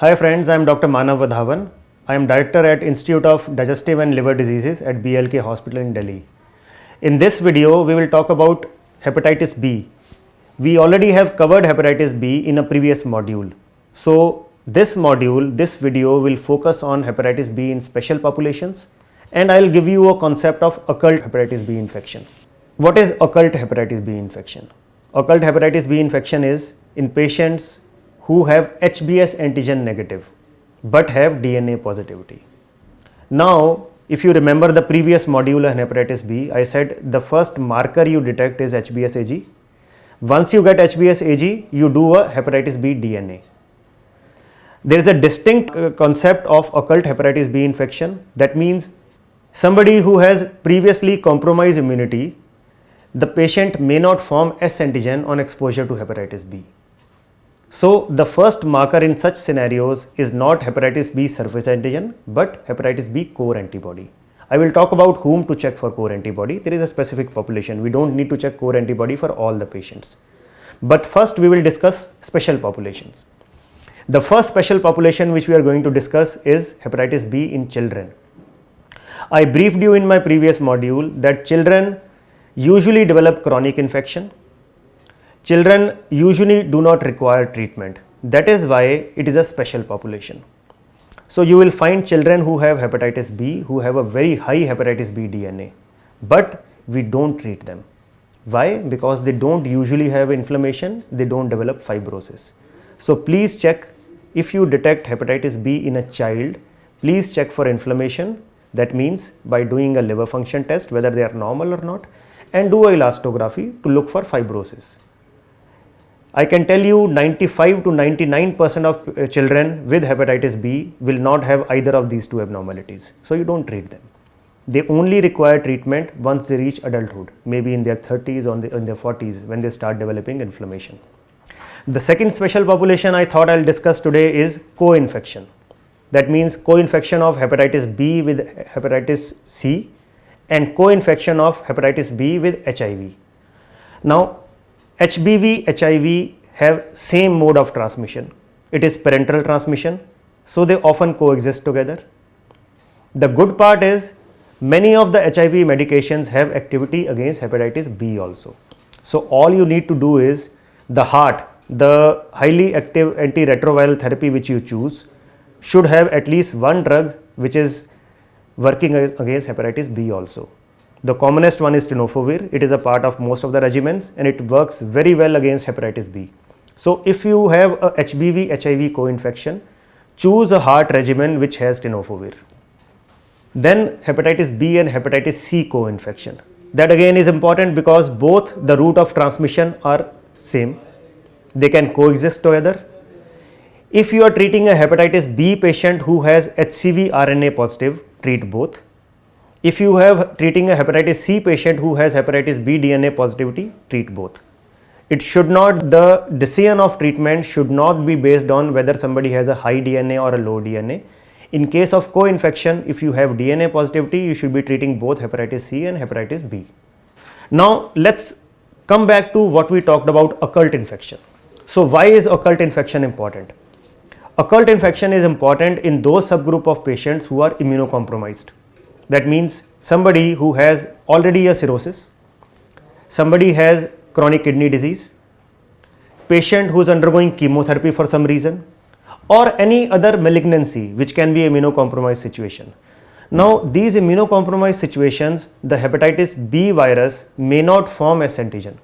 Hi friends, I am Dr. Manav Vadhavan. I am Director at Institute of Digestive and Liver Diseases at BLK Hospital in Delhi. In this video, we will talk about hepatitis B. We already have covered hepatitis B in a previous module. So this video will focus on hepatitis B in special populations, and I will give you a concept of occult hepatitis B infection. What is occult hepatitis B infection? Occult hepatitis B infection is in patients who have HBs antigen negative but have DNA positivity. Now, if you remember the previous module on hepatitis B, I said the first marker you detect is HBs AG. Once you get HBs AG, you do a hepatitis B DNA. There is a distinct concept of occult hepatitis B infection. That means somebody who has previously compromised immunity, the patient may not form S antigen on exposure to hepatitis B. So the first marker in such scenarios is not hepatitis B surface antigen but hepatitis B core antibody. I will talk about whom to check for core antibody. There is a specific population. We don't need to check core antibody for all the patients. But first we will discuss special populations. The first special population which we are going to discuss is hepatitis B in children. I briefed you in my previous module that children usually develop chronic infection. Children usually do not require treatment. That is why it is a special population. So you will find children who have hepatitis B who have a very high hepatitis B DNA, but we don't treat them. Why? Because they don't usually have inflammation, they don't develop fibrosis. So please check, if you detect hepatitis B in a child, please check for inflammation. That means by doing a liver function test whether they are normal or not, and do a elastography to look for fibrosis. I can tell you 95 to 99% of children with hepatitis B will not have either of these two abnormalities. So you don't treat them. They only require treatment once they reach adulthood, maybe in their 30s or in their 40s when they start developing inflammation. The second special population I thought I'll discuss today is co-infection. That means co-infection of hepatitis B with hepatitis C and co-infection of hepatitis B with HIV. Now, HBV, HIV have same mode of transmission. It is parenteral transmission, so they often coexist together. The good part is many of the HIV medications have activity against hepatitis B also. So all you need to do is the heart, the highly active antiretroviral therapy which you choose should have at least one drug which is working against hepatitis B also. The commonest one is tenofovir. It is a part of most of the regimens and it works very well against hepatitis B. So if you have a HBV HIV co-infection, choose a heart regimen which has tenofovir. Then hepatitis B and hepatitis C co-infection. That again is important because both the route of transmission are same. They can coexist together. If you are treating a hepatitis B patient who has HCV RNA positive, treat both. If you have treating a hepatitis C patient who has hepatitis B DNA positivity, treat both. It should not, the decision of treatment should not be based on whether somebody has a high DNA or a low DNA. In case of co-infection, if you have DNA positivity, you should be treating both hepatitis C and hepatitis B. Now let's come back to what we talked about, occult infection. So why is occult infection important? Occult infection is important in those subgroup of patients who are immunocompromised. That means somebody who has already a cirrhosis, somebody has chronic kidney disease, patient who is undergoing chemotherapy for some reason, or any other malignancy which can be immunocompromised situation. Now these immunocompromised situations, the hepatitis B virus may not form S antigen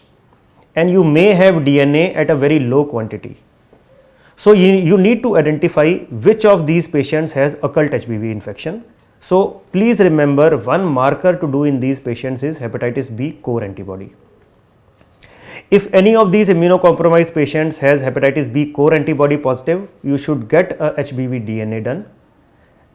and you may have DNA at a very low quantity. So you need to identify which of these patients has occult HBV infection. So please remember, one marker to do in these patients is hepatitis B core antibody. If any of these immunocompromised patients has hepatitis B core antibody positive, you should get a HBV DNA done.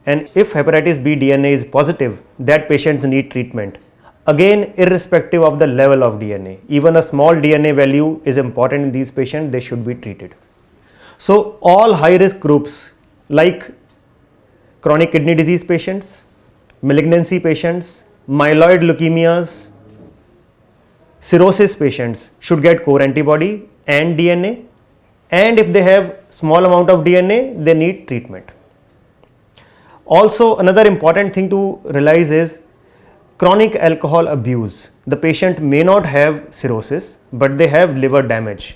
And if hepatitis B DNA is positive, that patients need treatment. Again, irrespective of the level of DNA, even a small DNA value is important in these patients, they should be treated. So all high risk groups like chronic kidney disease patients, malignancy patients, myeloid leukemias, cirrhosis patients should get core antibody and DNA, and if they have small amount of DNA, they need treatment. Also, another important thing to realize is chronic alcohol abuse. The patient may not have cirrhosis, but they have liver damage.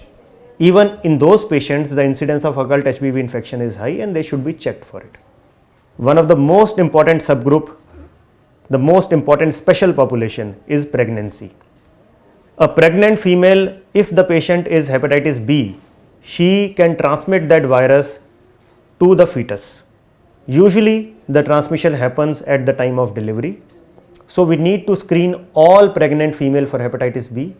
Even in those patients, the incidence of occult HBV infection is high and they should be checked for it. One of the most important subgroup, the most important special population is pregnancy. A pregnant female, if the patient is hepatitis B, she can transmit that virus to the fetus. Usually the transmission happens at the time of delivery. So we need to screen all pregnant female for hepatitis B.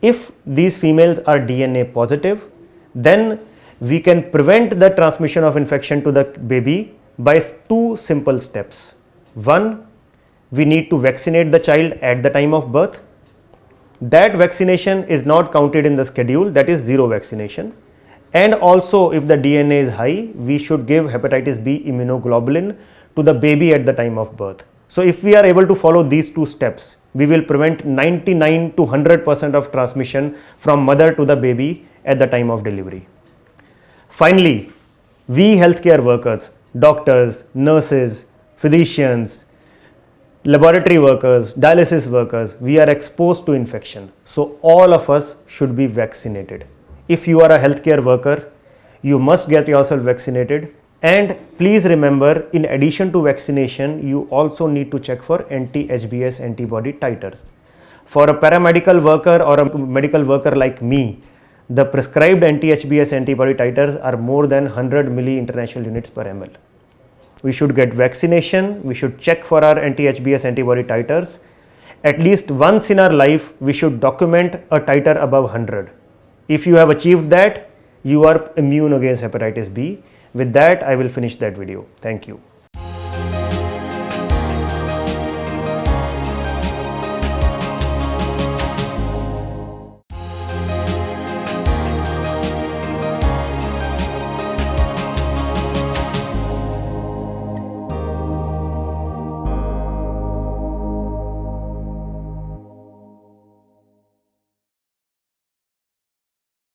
If these females are DNA positive, then we can prevent the transmission of infection to the baby by two simple steps. One, we need to vaccinate the child at the time of birth. That vaccination is not counted in the schedule, that is zero vaccination. And also, if the DNA is high, we should give hepatitis B immunoglobulin to the baby at the time of birth. So if we are able to follow these two steps, we will prevent 99 to 100% of transmission from mother to the baby at the time of delivery. Finally, we healthcare workers, doctors, nurses, physicians, laboratory workers, dialysis workers, we are exposed to infection. So all of us should be vaccinated. If you are a healthcare worker, you must get yourself vaccinated. And please remember, in addition to vaccination, you also need to check for anti-HBs antibody titers. For a paramedical worker or a medical worker like me, the prescribed anti-HBs antibody titers are more than 100 milli-international units per ml. We should get vaccination, we should check for our anti-HBs antibody titers. At least once in our life, we should document a titer above 100. If you have achieved that, you are immune against hepatitis B. With that, I will finish that video. Thank you.